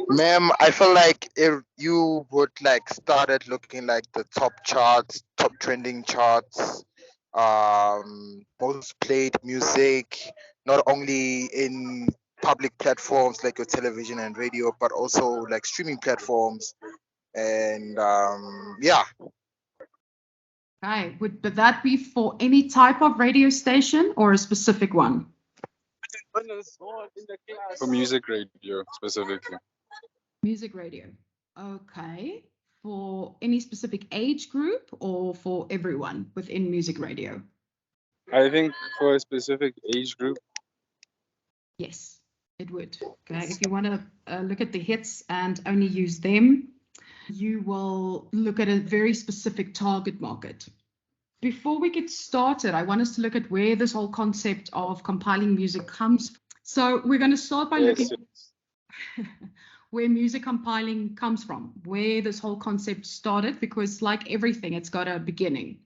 Ma'am, I feel like if you would like started looking like the top charts, top trending charts, most played music, not only in public platforms like your television and radio, but also like streaming platforms. And yeah, Okay, would that be for any type of radio station or a specific one? For music radio specifically. Music radio. Okay. For any specific age group or for everyone within music radio? I think for a specific age group. Yes, it would. Okay. If you want to look at the hits and only use them, you will look at a very specific target market. Before we get started, I want us to look at where this whole concept of compiling music comes from. So we're going to start by looking where music compiling comes from, where this whole concept started, because like everything, it's got a beginning.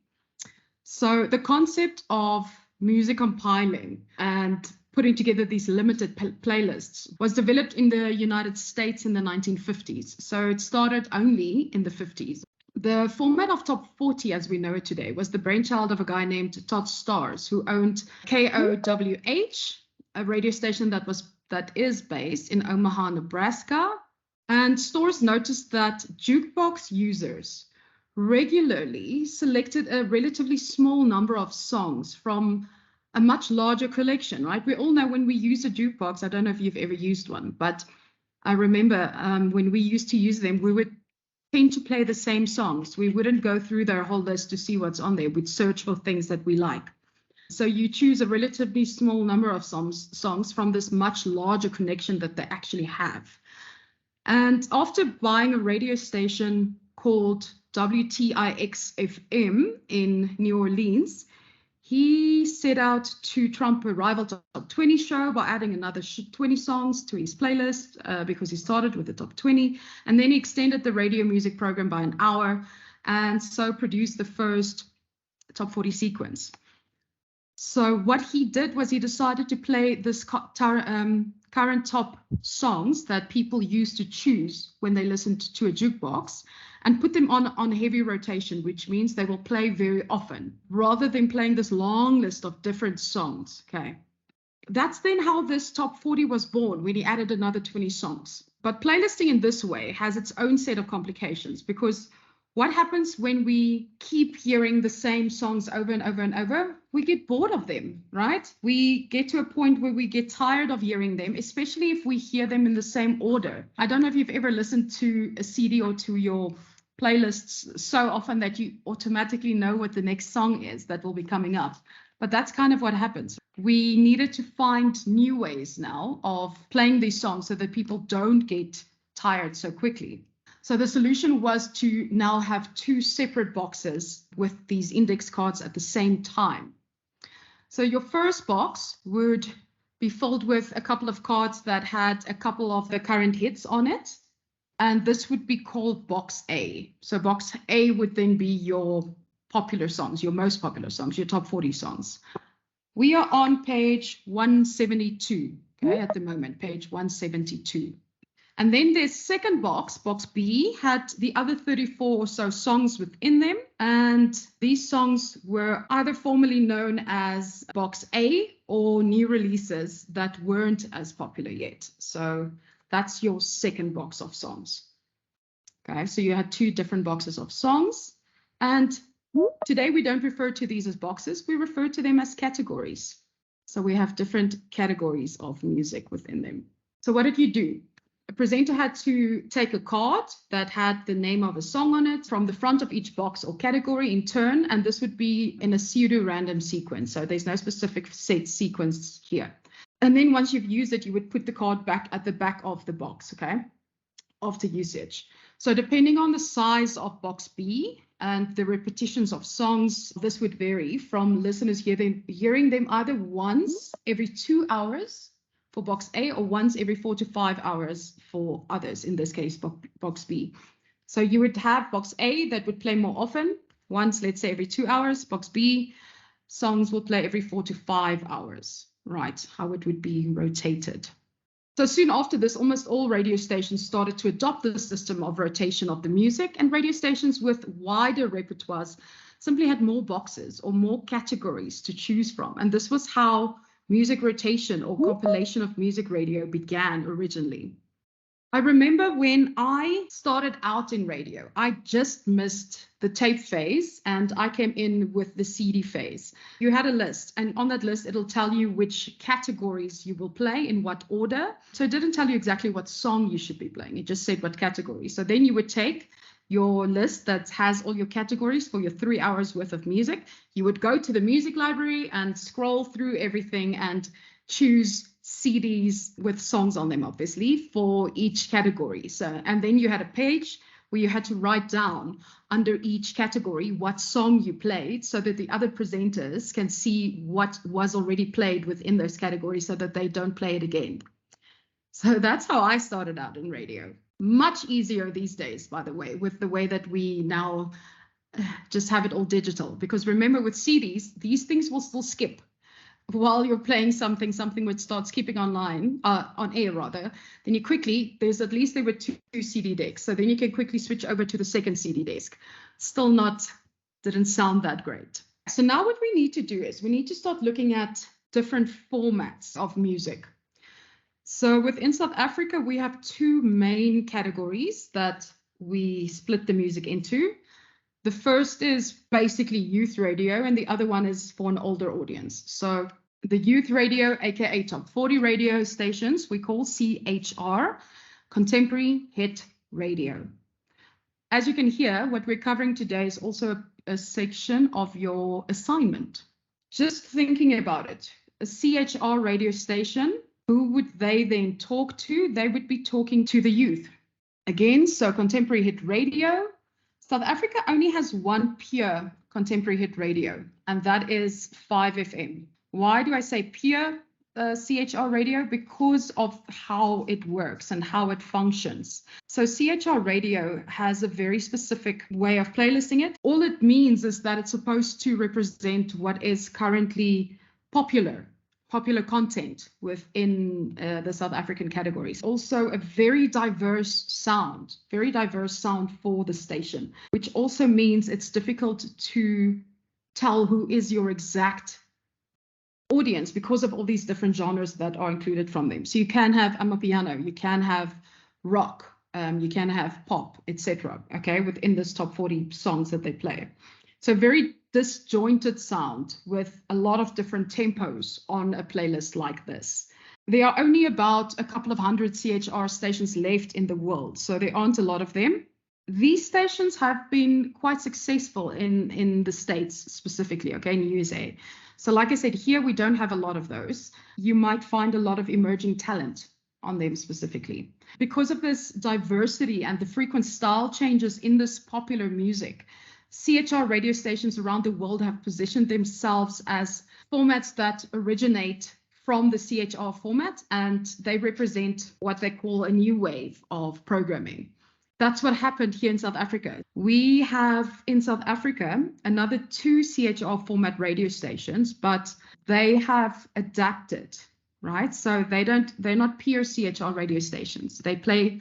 So the concept of music compiling and putting together these limited playlists was developed in the United States in the 1950s. So it started only in the 50s. The format of Top 40 as we know it today was the brainchild of a guy named Todd Starrs, who owned KOWH, a radio station that is based in Omaha, Nebraska. And Starrs noticed that jukebox users regularly selected a relatively small number of songs from a much larger collection, right? We all know when we use a jukebox, I don't know if you've ever used one, but I remember when we used to use them, we would tend to play the same songs. We wouldn't go through their whole list to see what's on there. We'd search for things that we like. So you choose a relatively small number of songs from this much larger connection that they actually have. And after buying a radio station called WTIX-FM in New Orleans, he set out to trump a rival top 20 show by adding another 20 songs to his playlist because he started with the top 20. And then he extended the radio music program by an hour and so produced the first top 40 sequence. So what he did was he decided to play this current top songs that people used to choose when they listened to a jukebox and put them on heavy rotation, which means they will play very often rather than playing this long list of different songs. Okay. That's then how this top 40 was born, when he added another 20 songs. But playlisting in this way has its own set of complications, because what happens when we keep hearing the same songs over and over and over? We get bored of them, right? We get to a point where we get tired of hearing them, especially if we hear them in the same order. I don't know if you've ever listened to a CD or to your playlists so often that you automatically know what the next song is that will be coming up. But that's kind of what happens. We needed to find new ways now of playing these songs so that people don't get tired so quickly. So the solution was to now have two separate boxes with these index cards at the same time. So your first box would be filled with a couple of cards that had a couple of the current hits on it. And this would be called box A. So box A would then be your popular songs, your most popular songs, your top 40 songs. We are on page 172, okay, at the moment, page 172. And then their second box, box B, had the other 34 or so songs within them. And these songs were either formerly known as box A or new releases that weren't as popular yet. So that's your second box of songs. Okay, so you had two different boxes of songs. And today we don't refer to these as boxes, we refer to them as categories. So we have different categories of music within them. So what did you do? A presenter had to take a card that had the name of a song on it from the front of each box or category in turn, and this would be in a pseudo-random sequence. So there's no specific set sequence here. And then once you've used it, you would put the card back at the back of the box, okay, after usage. So depending on the size of box B and the repetitions of songs, this would vary from listeners hearing them either once every 2 hours for box A or once every 4 to 5 hours for others, in this case, box B. So you would have box A that would play more often, once, let's say, every 2 hours. Box B, songs will play every 4 to 5 hours, right? How it would be rotated. So soon after this, almost all radio stations started to adopt the system of rotation of the music, and radio stations with wider repertoires simply had more boxes or more categories to choose from. And this was how music rotation or compilation of music radio began originally. I remember when I started out in radio, I just missed the tape phase and I came in with the CD phase. You had a list, and on that list, it'll tell you which categories you will play in what order. So it didn't tell you exactly what song you should be playing. It just said what category. So then you would take your list that has all your categories for your 3 hours worth of music. You would go to the music library and scroll through everything and choose CDs with songs on them, obviously, for each category. So, and then you had a page where you had to write down under each category what song you played so that the other presenters can see what was already played within those categories so that they don't play it again. So that's how I started out in radio. Much easier these days, by the way, with the way that we now just have it all digital. Because remember, with CDs, these things will still skip. While you're playing something would start skipping online, on air rather, then you quickly, there were two CD decks. So then you can quickly switch over to the second CD desk. Still didn't sound that great. So now what we need to do is we need to start looking at different formats of music. So within South Africa, we have two main categories that we split the music into. The first is basically youth radio, and the other one is for an older audience. So the youth radio, aka top 40 radio stations, we call CHR, contemporary hit radio. As you can hear, what we're covering today is also a section of your assignment. Just thinking about it, a CHR radio station, who would they then talk to? They would be talking to the youth. Again, so contemporary hit radio. South Africa only has one pure contemporary hit radio, and that is 5FM. Why do I say pure CHR radio? Because of how it works and how it functions. So CHR radio has a very specific way of playlisting it. All it means is that it's supposed to represent what is currently popular content within the South African categories. Also a very diverse sound for the station, which also means it's difficult to tell who is your exact audience because of all these different genres that are included from them. So you can have amapiano, you can have rock, you can have pop, etc. Okay, within this top 40 songs that they play. So very disjointed sound with a lot of different tempos on a playlist like this. There are only about a couple of hundred CHR stations left in the world, so there aren't a lot of them. These stations have been quite successful in the States specifically, okay, in the USA. So like I said, here we don't have a lot of those. You might find a lot of emerging talent on them specifically. Because of this diversity and the frequent style changes in this popular music, CHR radio stations around the world have positioned themselves as formats that originate from the CHR format, and they represent what they call a new wave of programming. That's what happened here in South Africa. We have in South Africa another 2 CHR format radio stations, but they have adapted, right? So they're not pure CHR radio stations. They play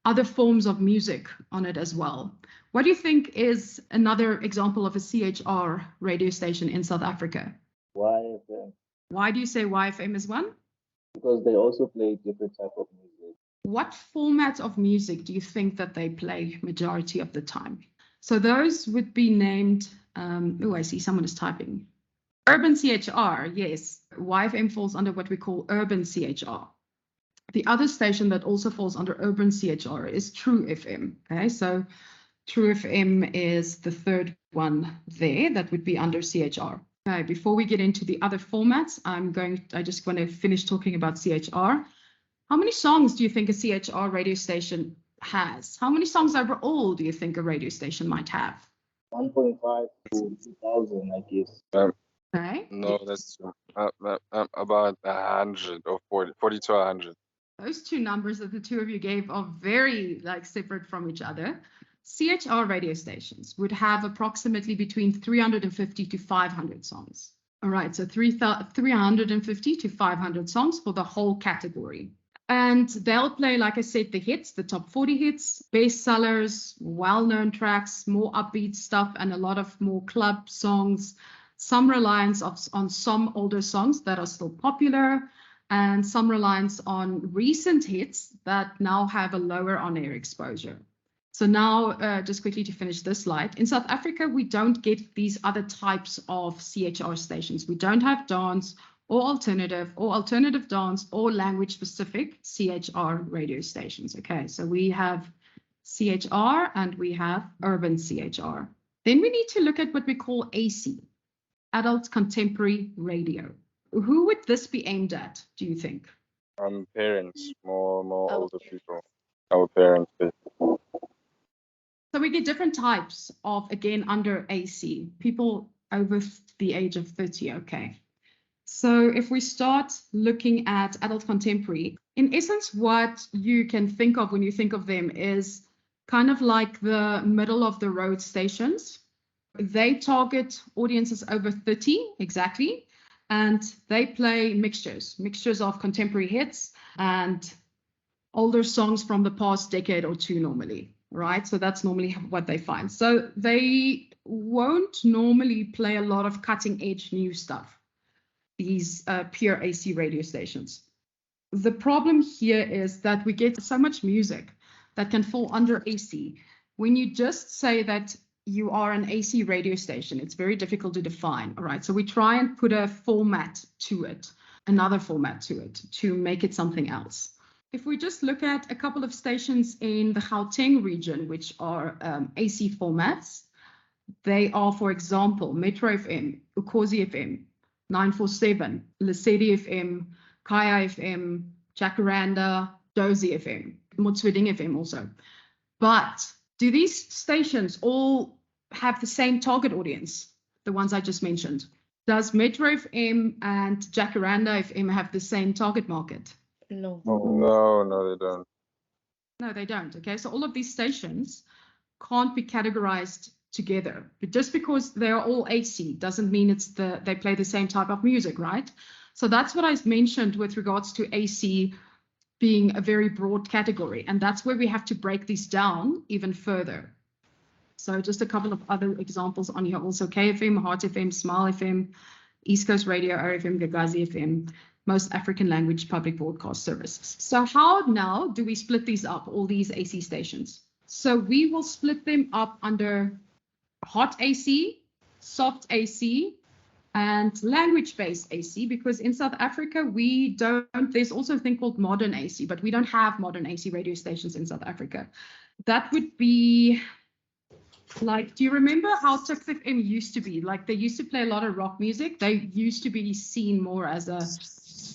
other forms of music on it as well. What do you think is another example of a CHR radio station in South Africa? YFM. Why do you say YFM is one? Because they also play different type of music. What format of music do you think that they play majority of the time? So those would be named, I see someone is typing. Urban CHR, yes. YFM falls under what we call urban CHR. The other station that also falls under urban CHR is True FM. Okay, so True FM is the third one there that would be under CHR. Okay, before we get into the other formats, I just want to finish talking about CHR. How many songs do you think a CHR radio station has? How many songs overall do you think a radio station might have? 1.5 to 2,000, I guess. Okay. No, that's about 100 or 40 to 100. Those two numbers that the two of you gave are very separate from each other. CHR radio stations would have approximately between 350 to 500 songs. All right, so 350 to 500 songs for the whole category. And they'll play, like I said, the hits, the top 40 hits, bestsellers, well-known tracks, more upbeat stuff, and a lot of more club songs, some reliance on some older songs that are still popular, and some reliance on recent hits that now have a lower on-air exposure. So now, just quickly to finish this slide, in South Africa, we don't get these other types of CHR stations. We don't have dance or alternative dance or language specific CHR radio stations. Okay, so we have CHR and we have urban CHR. Then we need to look at what we call AC, adult contemporary radio. Who would this be aimed at, do you think? Parents, more older people. Our parents, basically. So we get different types of, again, under AC, people over the age of 30, okay. So if we start looking at adult contemporary, in essence, what you can think of when you think of them is kind of like the middle of the road stations. They target audiences over 30, exactly, and they play mixtures of contemporary hits and older songs from the past decade or two normally, right? So that's normally what they find. So they won't normally play a lot of cutting edge new stuff, these pure AC radio stations. The problem here is that we get so much music that can fall under AC. When you just say that you are an AC radio station, it's very difficult to define, all right? So we try and put a format to it, another format to it, to make it something else. If we just look at a couple of stations in the Gauteng region, which are AC formats, they are, for example, Metro FM, Ukhozi FM, 947, Lesedi FM, Kaya FM, Jacaranda, Dozy FM, Motsweding FM also. But do these stations all have the same target audience, the ones I just mentioned? Does Metro FM and Jacaranda FM have the same target market? No. No, they don't. No, they don't. Okay, so all of these stations can't be categorized together, but just because they're all AC doesn't mean they play the same type of music, right? So that's what I mentioned with regards to AC being a very broad category, and that's where we have to break these down even further. So just a couple of other examples on here also: KFM, Heart FM, Smile FM, East Coast Radio, RFM, Gagazi FM, most African language public broadcast services. So how now do we split these up, all these AC stations? So we will split them up under hot AC, soft AC, and language-based AC, because in South Africa, there's also a thing called modern AC, but we don't have modern AC radio stations in South Africa. That would be like, do you remember how Tuks FM used to be? Like, they used to play a lot of rock music. They used to be seen more as a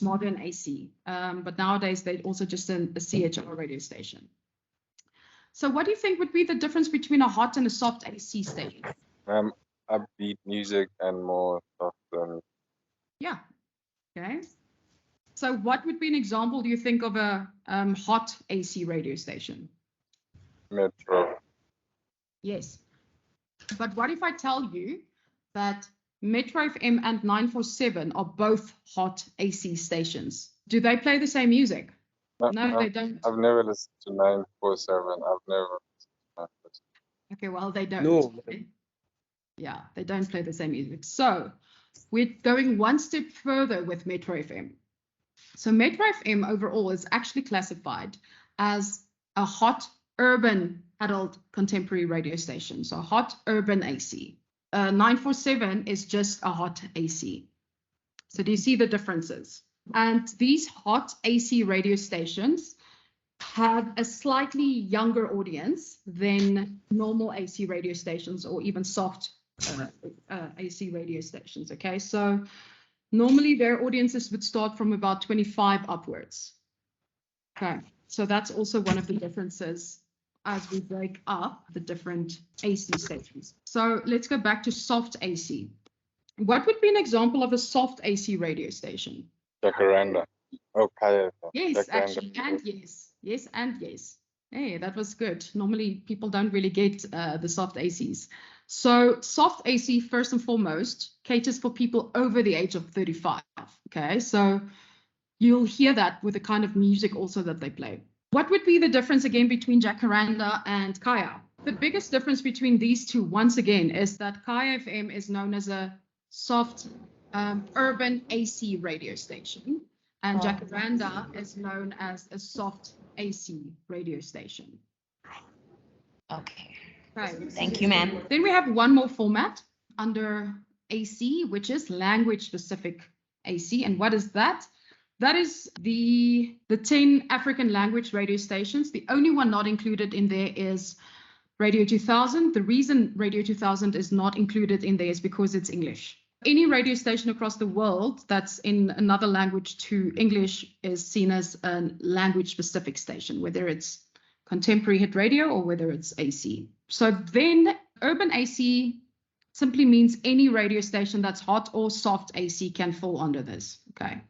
modern AC, but nowadays they're also just a CHR radio station. So what do you think would be the difference between a hot and a soft AC station? Upbeat music and more soft. Yeah. Okay. So what would be an example, do you think, of a hot AC radio station? Metro. Yes. But what if I tell you that Metro FM and 947 are both hot AC stations? Do they play the same music? No, they don't. I've never listened to 947. I've never listened to 947. Okay, well, they don't. No. Yeah, they don't play the same music. So we're going one step further with Metro FM. So Metro FM overall is actually classified as a hot urban adult contemporary radio station. So hot urban AC. 947 is just a hot AC. So do you see the differences? And these hot AC radio stations have a slightly younger audience than normal AC radio stations or even soft AC radio stations. Okay, so normally their audiences would start from about 25 upwards. Okay, so that's also one of the differences as we break up the different AC stations. So let's go back to soft AC. What would be an example of a soft AC radio station? Jacaranda. Oh, Kaya. Yes, Jacaranda. actually, and yes. Yes, and yes. Hey, that was good. Normally, people don't really get the soft ACs. So soft AC, first and foremost, caters for people over the age of 35. Okay, so you'll hear that with the kind of music also that they play. What would be the difference again between Jacaranda and Kaya? The biggest difference between these two, once again, is that Kaya FM is known as a soft urban AC radio station, and Jacaranda is known as a soft AC radio station. Okay. Right. Thank you, ma'am. Then we have one more format under AC, which is language-specific AC. And what is that? That is the 10 African language radio stations. The only one not included in there is Radio 2000. The reason Radio 2000 is not included in there is because it's English. Any radio station across the world that's in another language to English is seen as a language-specific station, whether it's contemporary hit radio or whether it's AC. So then urban AC simply means any radio station that's hot or soft AC can fall under this. Okay.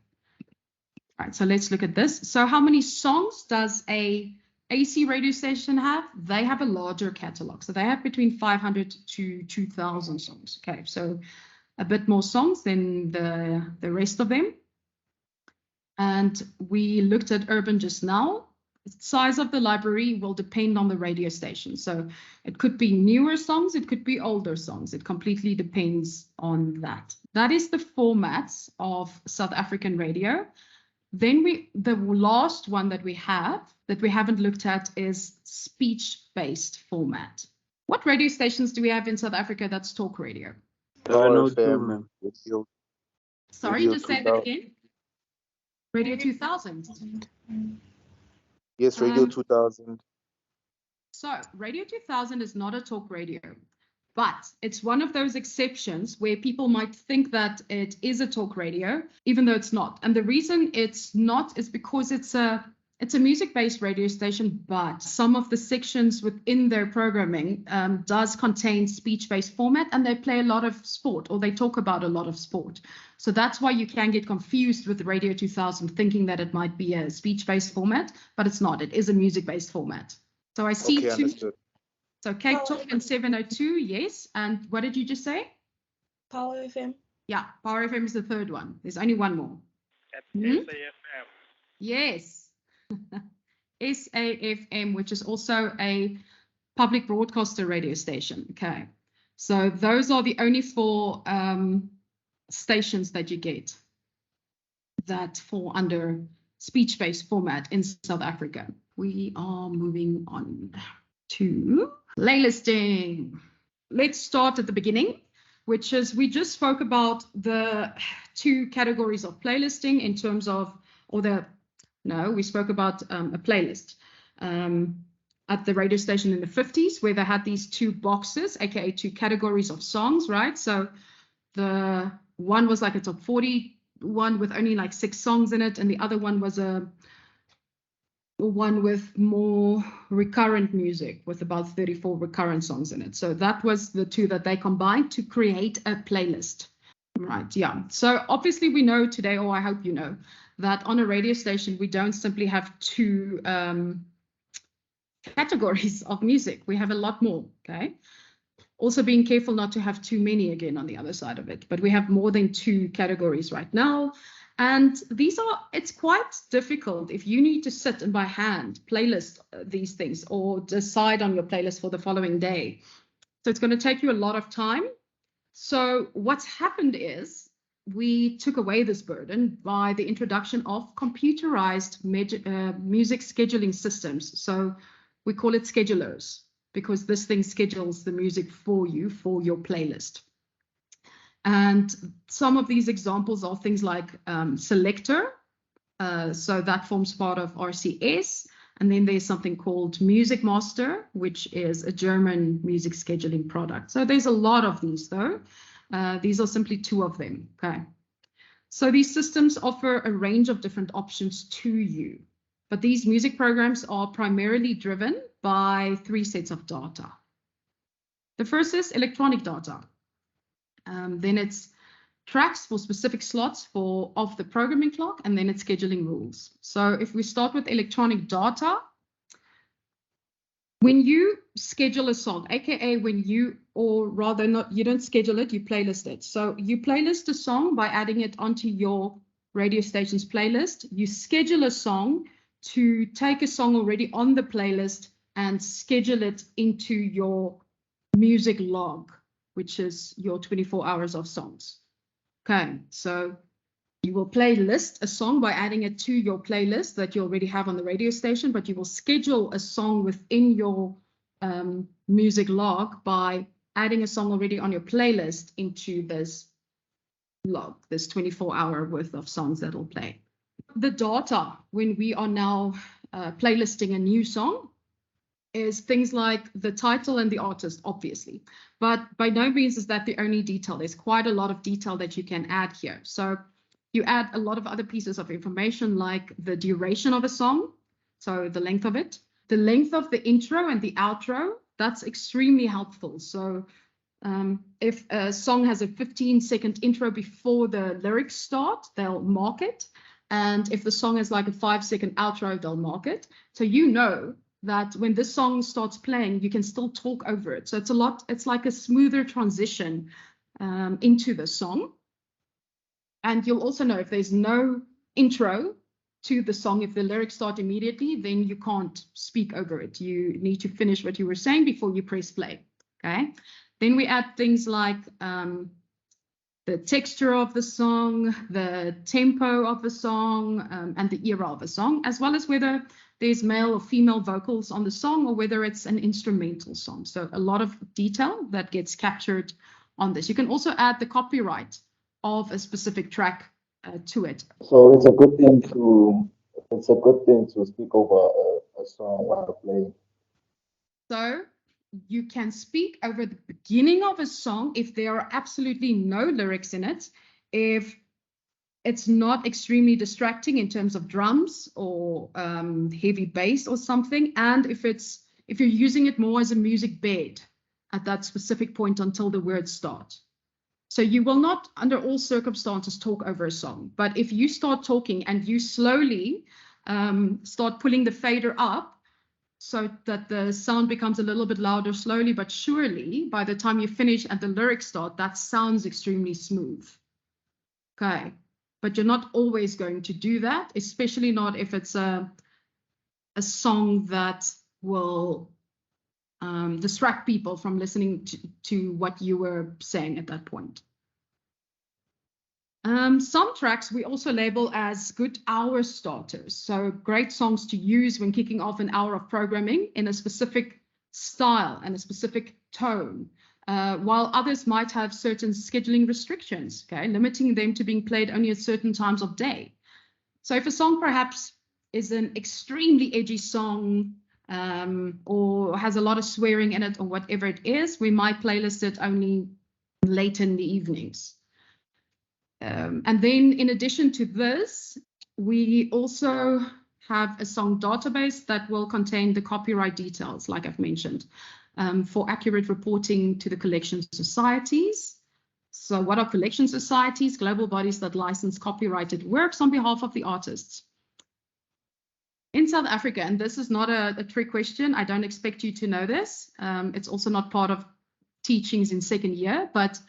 All right, so let's look at this. So how many songs does a AC radio station have? They have a larger catalog. So they have between 500 to 2,000 songs. Okay, so a bit more songs than the rest of them. And we looked at urban just now. The size of the library will depend on the radio station. So it could be newer songs, it could be older songs. It completely depends on that. That is the formats of South African radio. Then the last one that we haven't looked at is speech-based format. What radio stations do we have in South Africa that's talk radio? Power FM, FM. Radio, Sorry, Radio just say that again. Radio 2000. yes, Radio Um, 2000. So Radio 2000 is not a talk radio, but it's one of those exceptions where people might think that it is a talk radio, even though it's not. And the reason it's not is because it's a music-based radio station, but some of the sections within their programming does contain speech-based format, and they play a lot of sport, or they talk about a lot of sport. So that's why you can get confused with Radio 2000, thinking that it might be a speech-based format, but it's not. It is a music-based format. So I see Okay, two. understood. So Cape Talk and 702, yes. And what did you just say? Power FM. Yeah, Power FM is the third one. There's only one more. SAFM. Yes. SAFM, which is also a public broadcaster radio station. Okay. So those are the only four stations that you get that fall under speech-based format in South Africa. We are moving on to playlisting. Let's start at the beginning, which is we just spoke about the two categories of playlisting in terms of, we spoke about a playlist at the radio station in the 50s where they had these two boxes, aka two categories of songs, right? So the one was like a top 40 one with only like 6 songs in it, and the other one was a one with more recurrent music with about 34 recurrent songs in it. So that was the two that they combined to create a playlist. Right, yeah. So obviously we know today, or I hope you know, that on a radio station, we don't simply have two categories of music. We have a lot more, okay? Also being careful not to have too many again on the other side of it, but we have more than 2 categories right now. And it's quite difficult if you need to sit and by hand playlist these things or decide on your playlist for the following day. So it's going to take you a lot of time. So what's happened is we took away this burden by the introduction of computerized music scheduling systems. So we call it schedulers because this thing schedules the music for you for your playlist. And some of these examples are things like Selector. So that forms part of RCS. And then there's something called Music Master, which is a German music scheduling product. So there's a lot of these, though. These are simply 2 of them. Okay. So these systems offer a range of different options to you. But these music programs are primarily driven by 3 sets of data. The first is electronic data. Then it's tracks for specific slots of the programming clock, and then it's scheduling rules. So if we start with electronic data, when you schedule a song, aka you don't schedule it, you playlist it. So you playlist a song by adding it onto your radio station's playlist, you schedule a song to take a song already on the playlist and schedule it into your music log, which is your 24 hours of songs. Okay, so you will playlist a song by adding it to your playlist that you already have on the radio station, but you will schedule a song within your music log by adding a song already on your playlist into this log, this 24-hour worth of songs that will play. The data when we are now playlisting a new song is things like the title and the artist, obviously, but by no means is that the only detail. There's quite a lot of detail that you can add here. So you add a lot of other pieces of information like the duration of a song, so the length of it, the length of the intro and the outro. That's extremely helpful. So if a song has a 15-second intro before the lyrics start, they'll mark it. And if the song is like a 5-second outro, they'll mark it. So you know that when this song starts playing, you can still talk over it. So it's like a smoother transition into the song. And you'll also know if there's no intro to the song, if the lyrics start immediately, then you can't speak over it. You need to finish what you were saying before you press play, okay? Then we add things like the texture of the song, the tempo of the song, and the era of the song, as well as whether there's male or female vocals on the song or whether it's an instrumental song. So a lot of detail that gets captured on this. You can also add the copyright of a specific track to it. So it's a good thing to speak over a song while playing. So you can speak over the beginning of a song if there are absolutely no lyrics in it, if it's not extremely distracting in terms of drums or heavy bass or something, and if you're using it more as a music bed at that specific point until the words start. So you will not, under all circumstances, talk over a song. But if you start talking and you slowly start pulling the fader up so that the sound becomes a little bit louder, slowly but surely, by the time you finish and the lyrics start, that sounds extremely smooth. Okay, but you're not always going to do that, especially not if it's a song that will distract people from listening to what you were saying at that point. Some tracks we also label as good hour starters. So great songs to use when kicking off an hour of programming in a specific style and a specific tone, while others might have certain scheduling restrictions, okay, limiting them to being played only at certain times of day. So if a song perhaps is an extremely edgy song, or has a lot of swearing in it or whatever it is, we might playlist it only late in the evenings. And then in addition to this, we also have a song database that will contain the copyright details, like I've mentioned, for accurate reporting to the collection societies. So what are collection societies? Global bodies that license copyrighted works on behalf of the artists. In South Africa, and this is not a trick question, I don't expect you to know this. It's also not part of teachings in second year, but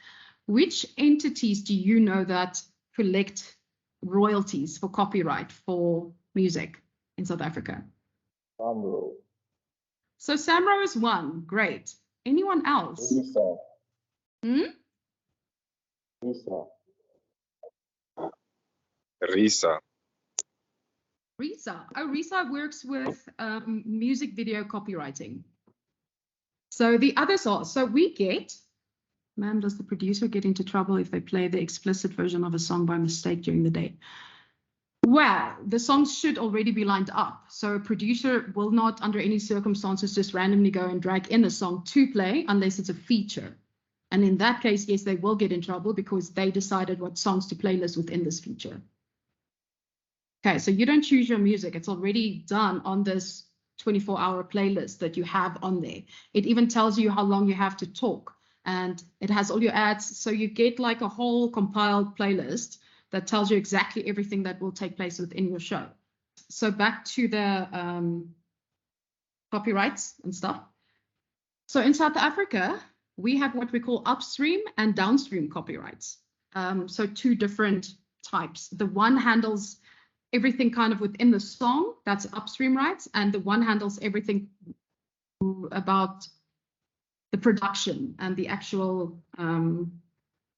which entities do you know that collect royalties for copyright for music in South Africa? SAMRO. So SAMRO is one, great. Anyone else? RISA. RISA. RISA. Oh, RISA works with music video copywriting. So the others are, so we get, ma'am, does the producer get into trouble if they play the explicit version of a song by mistake during the day? Well, the songs should already be lined up. So a producer will not, under any circumstances, just randomly go and drag in a song to play unless it's a feature. And in that case, yes, they will get in trouble because they decided what songs to playlist within this feature. Okay, so you don't choose your music. It's already done on this 24-hour playlist that you have on there. It even tells you how long you have to talk, and it has all your ads. So you get like a whole compiled playlist that tells you exactly everything that will take place within your show. So back to the copyrights and stuff. So in South Africa, we have what we call upstream and downstream copyrights. So two different types. The one handles everything kind of within the song, that's upstream rights, and the one handles everything about the production and the actual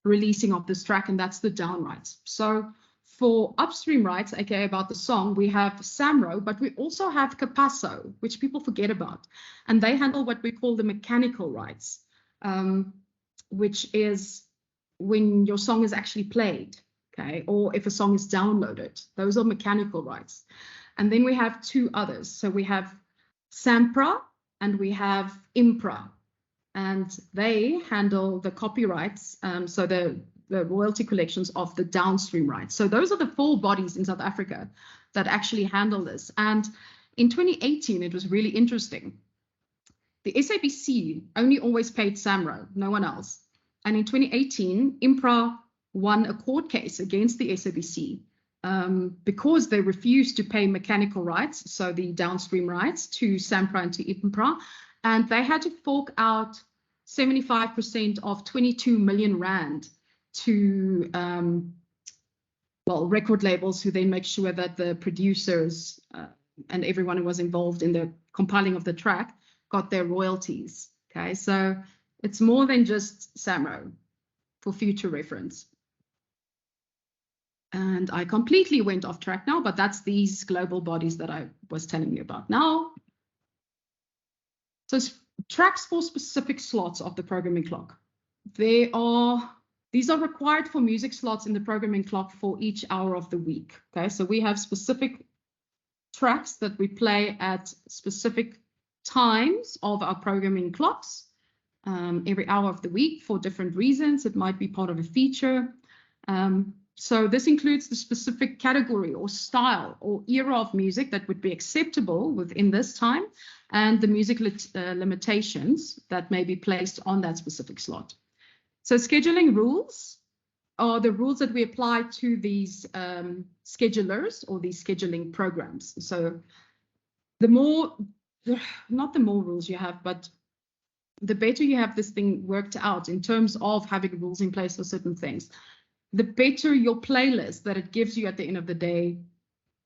releasing of this track, and that's the down rights. So for upstream rights, aka about the song, we have Samro, but we also have Capasso, which people forget about, and they handle what we call the mechanical rights, which is when your song is actually played, okay, or if a song is downloaded. Those are mechanical rights. And then we have two others. So we have Sampra and we have Impra, and they handle the copyrights, so the royalty collections of the downstream rights. So those are the four bodies in South Africa that actually handle this. And in 2018, it was really interesting. The SABC only always paid Samro, no one else. And in 2018, Impra won a court case against the SABC because they refused to pay mechanical rights, so the downstream rights, to Sampra and to Impra, and they had to fork out 75% of 22 million rand to record labels, who then make sure that the producers and everyone who was involved in the compiling of the track got their royalties. Okay, so it's more than just Samro, for future reference. And I completely went off track now, but that's these global bodies that I was telling you about now. So tracks for specific slots of the programming clock. These are required for music slots in the programming clock for each hour of the week. Okay, so we have specific tracks that we play at specific times of our programming clocks every hour of the week for different reasons. It might be part of a feature. So this includes the specific category or style or era of music that would be acceptable within this time, and the music limitations that may be placed on that specific slot. So scheduling rules are the rules that we apply to these schedulers or these scheduling programs. So not the more rules you have, but the better you have this thing worked out in terms of having rules in place for certain things, the better your playlist that it gives you at the end of the day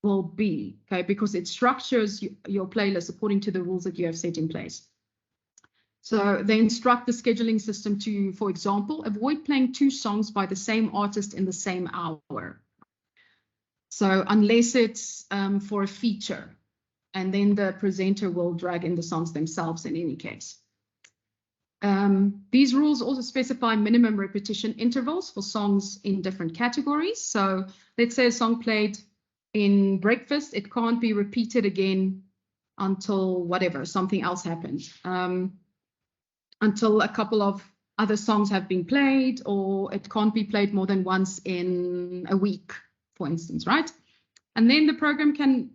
will be, okay? Because it structures your playlist according to the rules that you have set in place. So they instruct the scheduling system to, for example, avoid playing 2 songs by the same artist in the same hour. So unless it's for a feature, and then the presenter will drag in the songs themselves in any case. These rules also specify minimum repetition intervals for songs in different categories. So let's say a song played in breakfast, it can't be repeated again until whatever, something else happens. Until a couple of other songs have been played, or it can't be played more than once in a week, for instance, right? And then the program can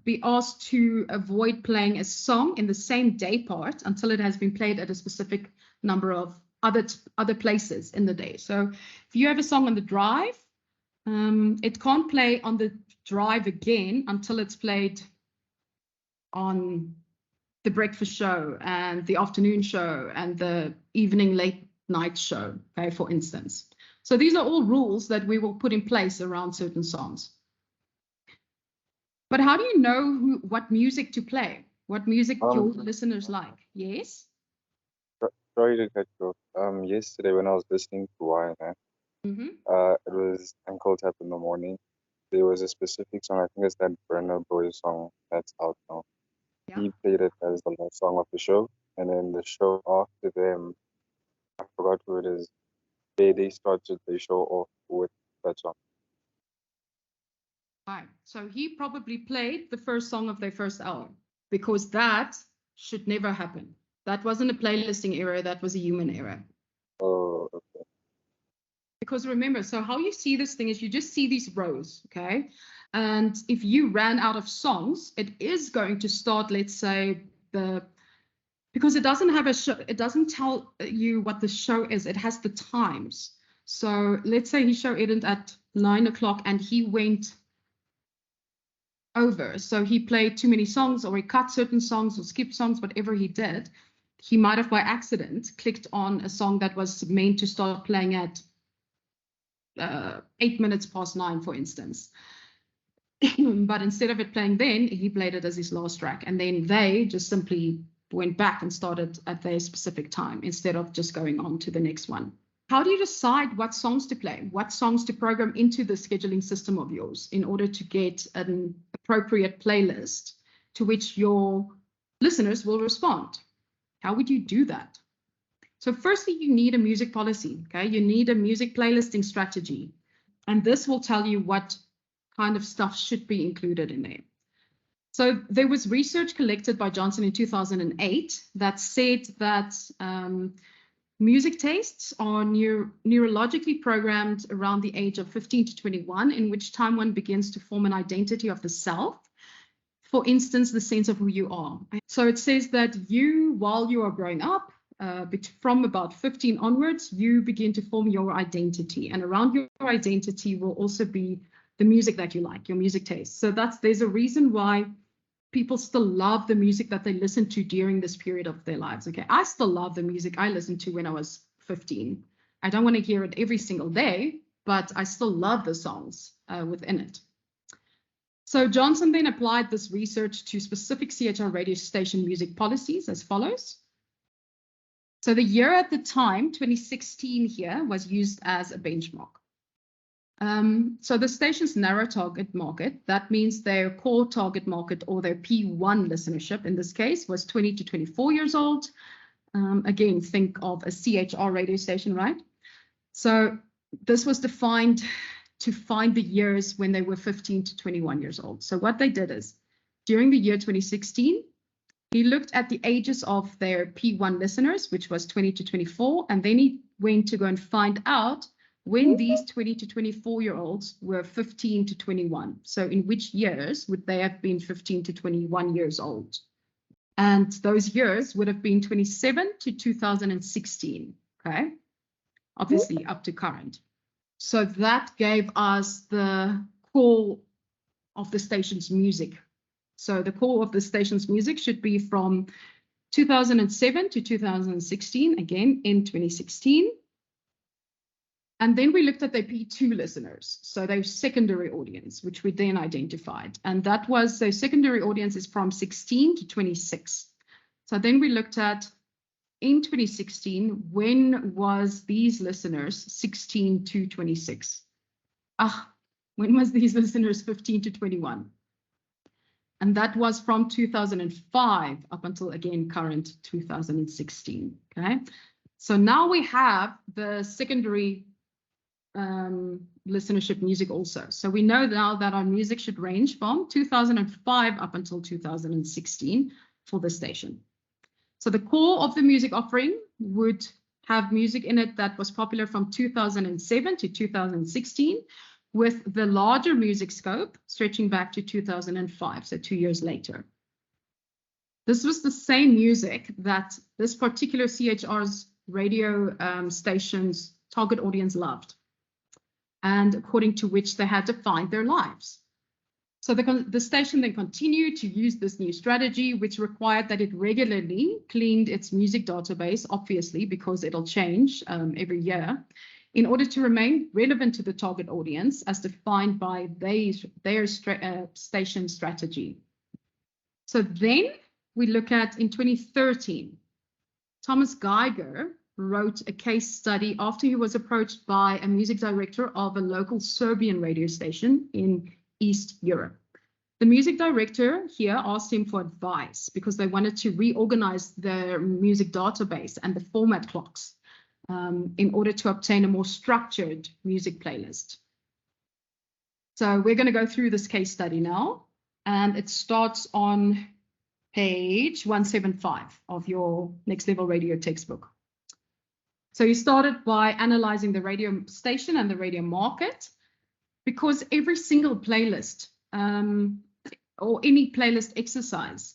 be asked to avoid playing a song in the same day part until it has been played at a specific number of other places in the day. So if you have a song on the drive, it can't play on the drive again until it's played on the breakfast show and the afternoon show and the evening late night show, okay, for instance. So these are all rules that we will put in place around certain songs. But how do you know what music to play? What music your listeners like? Yes? Sorry to cut you off. Yesterday when I was listening to YNF, it was Uncle Tap in the Morning. There was a specific song, I think it's that Burna Boy song that's out now. Yeah. He played it as the last song of the show, and then the show after them, I forgot who it is, they started the show off with that song. Right. So he probably played the first song of their first hour, because that should never happen. That wasn't a playlisting error, that was a human error. Oh, okay. Because remember, so how you see this thing is you just see these rows, okay? And if you ran out of songs, it is going to start, let's say, because it doesn't have a show, it doesn't tell you what the show is, it has the times. So let's say his show ended at 9 o'clock and he went over. So he played too many songs, or he cut certain songs or skipped songs, whatever he did. He might have by accident clicked on a song that was meant to start playing at 8 minutes past 9, for instance. But instead of it playing then, he played it as his last track. And then they just simply went back and started at their specific time instead of just going on to the next one. How do you decide what songs to play, what songs to program into the scheduling system of yours in order to get an appropriate playlist to which your listeners will respond? How would you do that? So firstly, you need a music policy, okay? You need a music playlisting strategy. And this will tell you what kind of stuff should be included in there. So there was research collected by Johnson in 2008 that said that music tastes are neurologically programmed around the age of 15 to 21, in which time one begins to form an identity of the self. For instance, the sense of who you are. So it says that while you are growing up, from about 15 onwards, you begin to form your identity. And around your identity will also be the music that you like, your music taste. So there's a reason why people still love the music that they listen to during this period of their lives. Okay, I still love the music I listened to when I was 15. I don't want to hear it every single day, but I still love the songs within it. So Johnson then applied this research to specific CHR radio station music policies as follows. So the year at the time, 2016 here, was used as a benchmark. So the station's narrow target market, that means their core target market or their P1 listenership in this case was 20 to 24 years old. Again, think of a CHR radio station, right? So this was defined to find the years when they were 15 to 21 years old. So what they did is during the year 2016, he looked at the ages of their P1 listeners, which was 20 to 24, and then he went to go and find out when these 20 to 24-year-olds were 15 to 21. So in which years would they have been 15 to 21 years old? And those years would have been 27 to 2016, okay? Obviously up to current. So that gave us the core of the station's music. So the core of the station's music should be from 2007 to 2016, again in 2016. And then we looked at their P2 listeners, so their secondary audience, which we then identified. And that was, their secondary audience is from 16 to 26. So then we looked at, in 2016, when was these listeners 16 to 26? When was these listeners 15 to 21? And that was from 2005 up until, again, current 2016, okay? So now we have the secondary listenership music also. So we know now that our music should range from 2005 up until 2016 for the station. So the core of the music offering would have music in it that was popular from 2007 to 2016, with the larger music scope stretching back to 2005, so 2 years later. This was the same music that this particular CHR's radio station's target audience loved, and according to which they had defined their lives. So the station then continued to use this new strategy, which required that it regularly cleaned its music database, obviously, because it'll change every year, in order to remain relevant to the target audience as defined by their station strategy. So then we look at, in 2013, Thomas Geiger wrote a case study after he was approached by a music director of a local Serbian radio station in East Europe. The music director here asked him for advice because they wanted to reorganize their music database and the format clocks in order to obtain a more structured music playlist. So we're going to go through this case study now, and it starts on page 175 of your Next Level Radio textbook. So he started by analyzing the radio station and the radio market, because every single playlist or any playlist exercise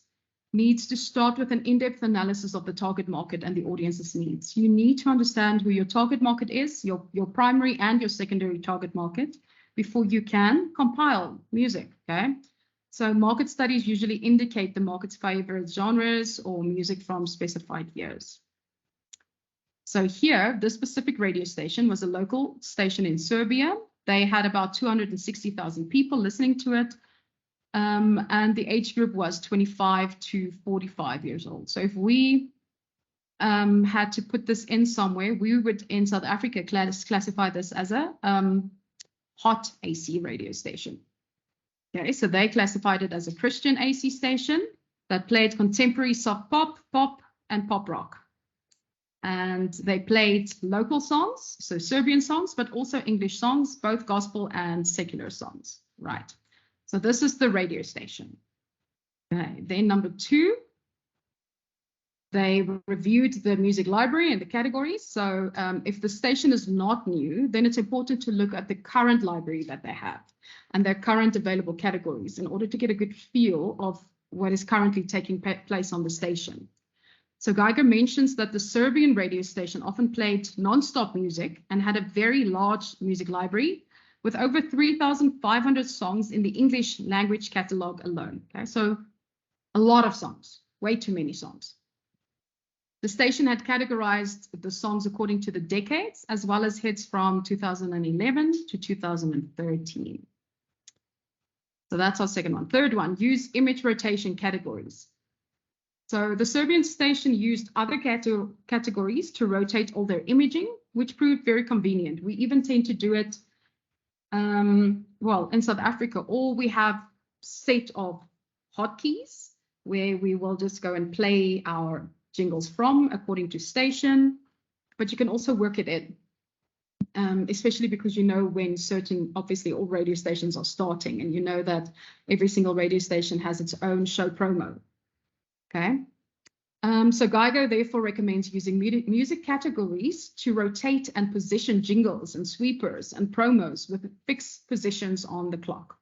needs to start with an in-depth analysis of the target market and the audience's needs. You need to understand who your target market is, your primary and your secondary target market, before you can compile music, okay? So market studies usually indicate the market's favorite genres or music from specified years. So here, this specific radio station was a local station in Serbia. They had about 260,000 people listening to it. And the age group was 25 to 45 years old. So if we had to put this in somewhere, we would in South Africa classify this as a hot AC radio station. Okay, so they classified it as a Christian AC station that played contemporary soft pop, pop, and pop rock. And they played local songs, so Serbian songs, but also English songs, both gospel and secular songs, right? So this is the radio station. Okay, then number 2, they reviewed the music library and the categories. So if the station is not new, then it's important to look at the current library that they have and their current available categories in order to get a good feel of what is currently taking place on the station. So Geiger mentions that the Serbian radio station often played non-stop music and had a very large music library with over 3,500 songs in the English language catalog alone. Okay, so a lot of songs, way too many songs. The station had categorized the songs according to the decades, as well as hits from 2011 to 2013. So that's our second one. Third one, use image rotation categories. So the Serbian station used other categories to rotate all their imaging, which proved very convenient. We even tend to do it, well, in South Africa, all we have set of hotkeys where we will just go and play our jingles from according to station, but you can also work it in, especially because you know when certain, obviously all radio stations are starting, and you know that every single radio station has its own show promo. Okay, so Geiger therefore recommends using music categories to rotate and position jingles and sweepers and promos with fixed positions on the clock.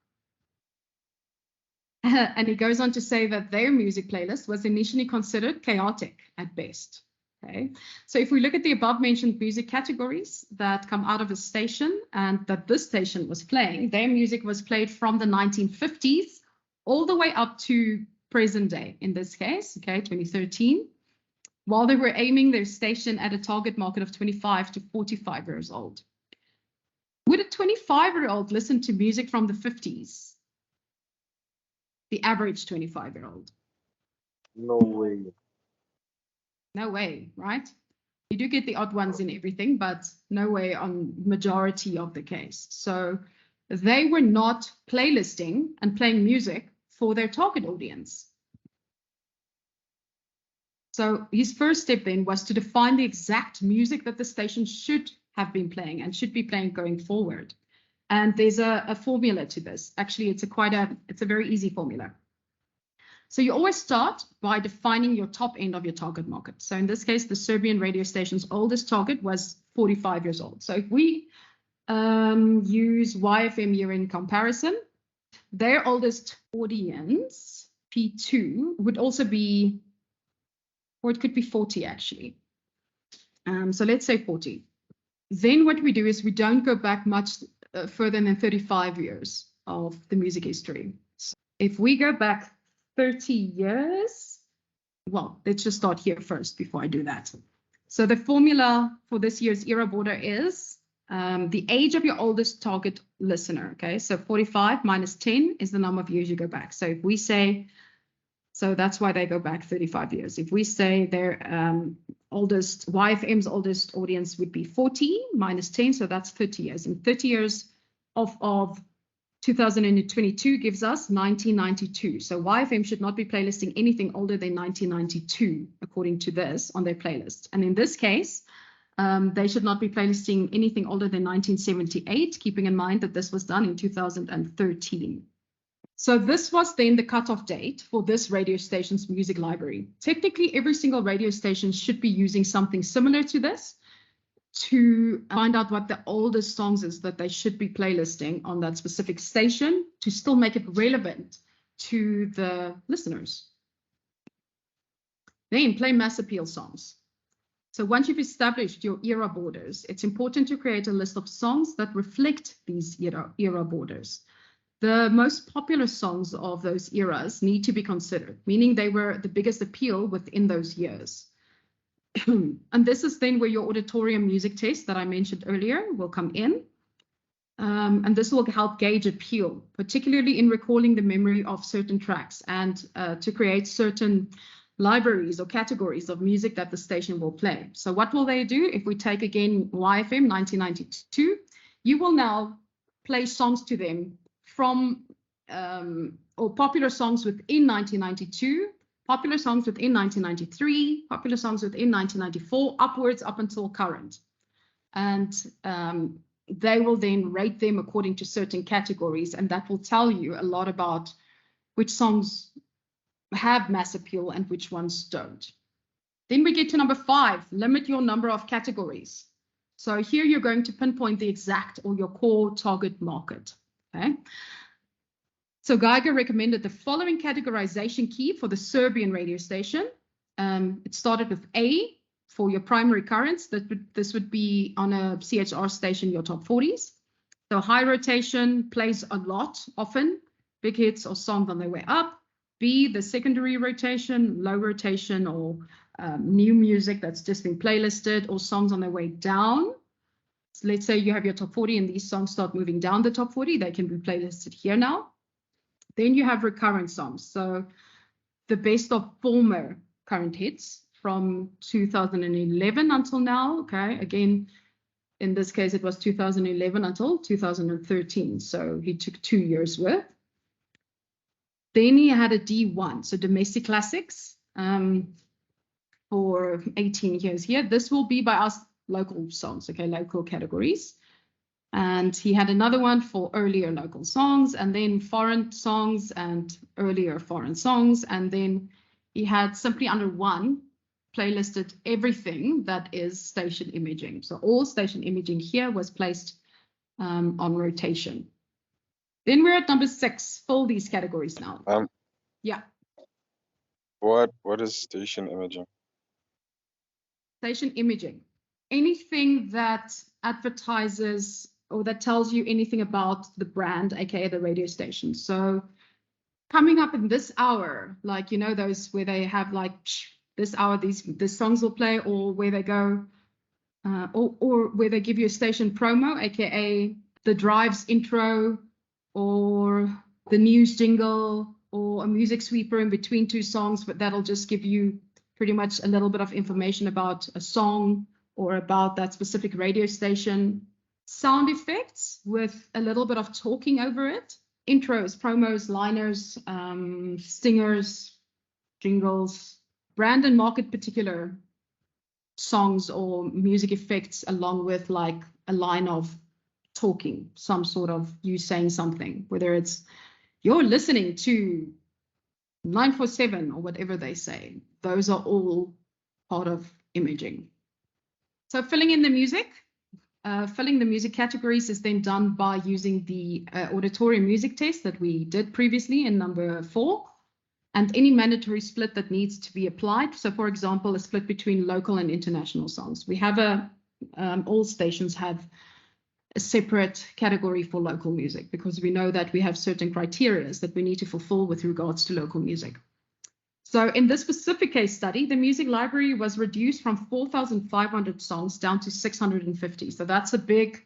And he goes on to say that their music playlist was initially considered chaotic at best. Okay, so if we look at the above mentioned music categories that come out of a station and that this station was playing, their music was played from the 1950s all the way up to present day, in this case, okay, 2013, while they were aiming their station at a target market of 25 to 45 years old. Would a 25-year-old listen to music from the 50s? The average 25-year-old? No way. No way, right? You do get the odd ones in everything, but no way on majority of the case. So they were not playlisting and playing music for their target audience. So his first step then was to define the exact music that the station should have been playing and should be playing going forward. And there's a formula to this. Actually, it's a very easy formula. So you always start by defining your top end of your target market. So in this case, the Serbian radio station's oldest target was 45 years old. So if we use YFM year in comparison, their oldest audience, P2, would also be, or it could be 40 actually. So let's say 40. Then what we do is we don't go back much further than 35 years of the music history. So if we go back 30 years, well, let's just start here first before I do that. So the formula for this year's era border is the age of your oldest target listener. Okay, so 45 minus 10 is the number of years you go back. So if we say, so that's why they go back 35 years. If we say their YFM's oldest audience would be 40 minus 10, so that's 30 years. And 30 years of 2022 gives us 1992. So YFM should not be playlisting anything older than 1992, according to this, on their playlist. And in this case, they should not be playlisting anything older than 1978, keeping in mind that this was done in 2013. So this was then the cutoff date for this radio station's music library. Technically, every single radio station should be using something similar to this to find out what the oldest songs is that they should be playlisting on that specific station to still make it relevant to the listeners. Then play mass appeal songs. So once you've established your era borders, it's important to create a list of songs that reflect these era borders. The most popular songs of those eras need to be considered, meaning they were the biggest appeal within those years. And this is then where your auditorium music test that I mentioned earlier will come in. And this will help gauge appeal, particularly in recalling the memory of certain tracks and to create certain libraries or categories of music that the station will play. So what will they do? If we take again YFM 1992, you will now play songs to them from or popular songs within 1992, popular songs within 1993, popular songs within 1994, upwards up until current. And they will then rate them according to certain categories, and that will tell you a lot about which songs have mass appeal and which ones don't. Then we get to number 5, limit your number of categories. So here you're going to pinpoint the exact or your core target market. Okay. So Geiger recommended the following categorization key for the Serbian radio station. It started with A for your primary currents. This would be on a CHR station, your top 40s. So high rotation plays a lot, often, big hits or songs on their way up. B, the secondary rotation, low rotation, or new music that's just been playlisted, or songs on their way down. So let's say you have your top 40 and these songs start moving down the top 40, they can be playlisted here now. Then you have recurrent songs. So the best of former current hits from 2011 until now. Okay, again, in this case, it was 2011 until 2013. So he took 2 years worth. Then he had a D1, so domestic classics for 18 years here. This will be by us local songs, okay, local categories. And he had another one for earlier local songs, and then foreign songs and earlier foreign songs. And then he had simply under one playlisted everything that is station imaging. So all station imaging here was placed on rotation. Then we're at number 6. Fill these categories now. Yeah. What is station imaging? Station imaging. Anything that advertises or that tells you anything about the brand, aka the radio station. So coming up in this hour, like, you know, those where they have like this hour, these songs will play, or where they go, or where they give you a station promo, aka the drive's intro, or the news jingle, or a music sweeper in between 2 songs, but that'll just give you pretty much a little bit of information about a song or about that specific radio station. Sound effects with a little bit of talking over it. Intros, promos, liners, stingers, jingles, brand and market particular songs or music effects, along with like a line of talking, some sort of you saying something, whether it's you're listening to 947 or whatever they say. Those are all part of imaging. So filling in the music. Filling the music categories is then done by using the auditorium music test that we did previously in number 4, and any mandatory split that needs to be applied. So, for example, a split between local and international songs. We have all stations have a separate category for local music, because we know that we have certain criteria that we need to fulfill with regards to local music. So in this specific case study, the music library was reduced from 4,500 songs down to 650. So that's a big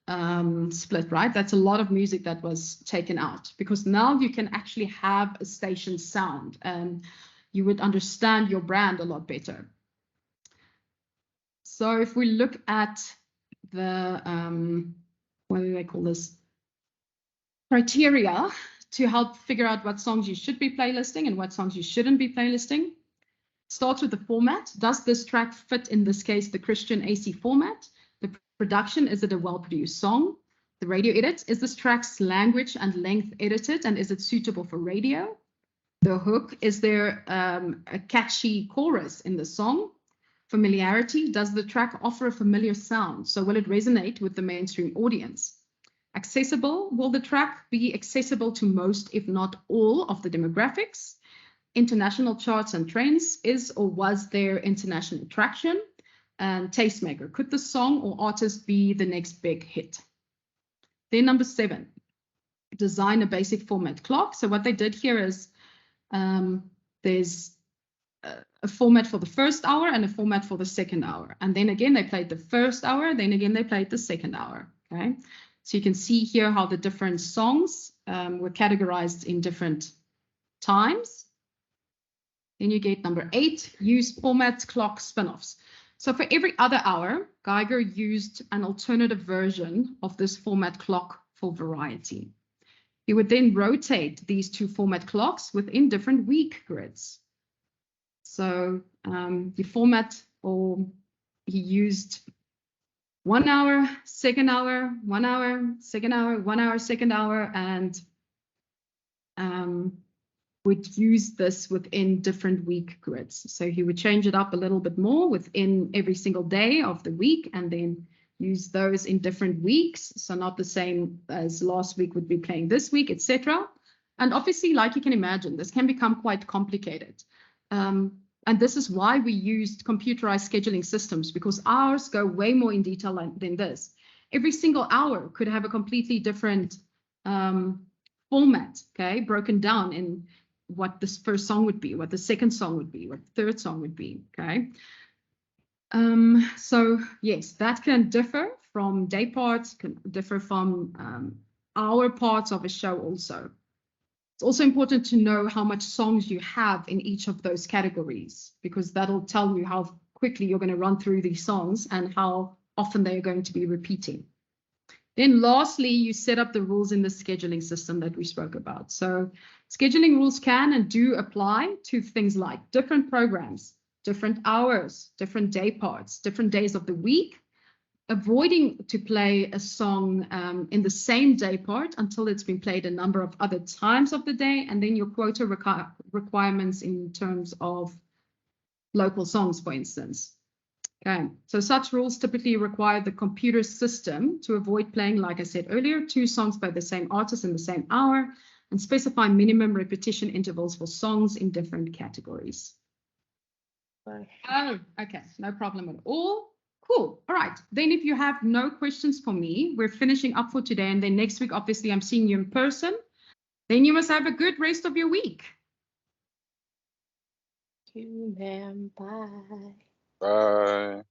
split, right? That's a lot of music that was taken out, because now you can actually have a station sound and you would understand your brand a lot better. So if we look at the, what do they call this? Criteria to help figure out what songs you should be playlisting and what songs you shouldn't be playlisting. Starts with the format. Does this track fit, in this case, the Christian AC format? The production, is it a well-produced song? The radio edit, is this track's language and length edited, and is it suitable for radio? The hook, is there a catchy chorus in the song? Familiarity, does the track offer a familiar sound? So will it resonate with the mainstream audience? Accessible, will the track be accessible to most, if not all, of the demographics? International charts and trends, is or was there international traction? And tastemaker, could the song or artist be the next big hit? Then number 7, design a basic format clock. So what they did here is there's a format for the first hour and a format for the second hour. And then again, they played the first hour, then again, they played the second hour, okay? So you can see here how the different songs were categorized in different times. Then you get number 8, use format clock spin-offs. So for every other hour, Geiger used an alternative version of this format clock for variety. He would then rotate these 2 format clocks within different week grids. So the format, or he used 1 hour, second hour, 1 hour, second hour, 1 hour, second hour, and would use this within different week grids. So he would change it up a little bit more within every single day of the week, and then use those in different weeks. So not the same as last week would be playing this week, etc. And obviously, like you can imagine, this can become quite complicated. And this is why we used computerized scheduling systems, because ours go way more in detail than this. Every single hour could have a completely different format, okay, broken down in what this first song would be, what the second song would be, what the third song would be, okay. So yes, that can differ from day parts, can differ from hour parts of a show also. It's also important to know how much songs you have in each of those categories, because that'll tell you how quickly you're going to run through these songs and how often they're going to be repeating. Then lastly, you set up the rules in the scheduling system that we spoke about. So scheduling rules can and do apply to things like different programs, different hours, different day parts, different days of the week, avoiding to play a song in the same day part until it's been played a number of other times of the day, and then your quota requirements in terms of local songs, for instance. Okay, so such rules typically require the computer system to avoid playing, like I said earlier, 2 songs by the same artist in the same hour, and specify minimum repetition intervals for songs in different categories. Oh, okay, no problem at all. Cool. All right. Then if you have no questions for me, we're finishing up for today. And then next week, obviously, I'm seeing you in person. Then you must have a good rest of your week. Thank you, ma'am. Bye. Bye.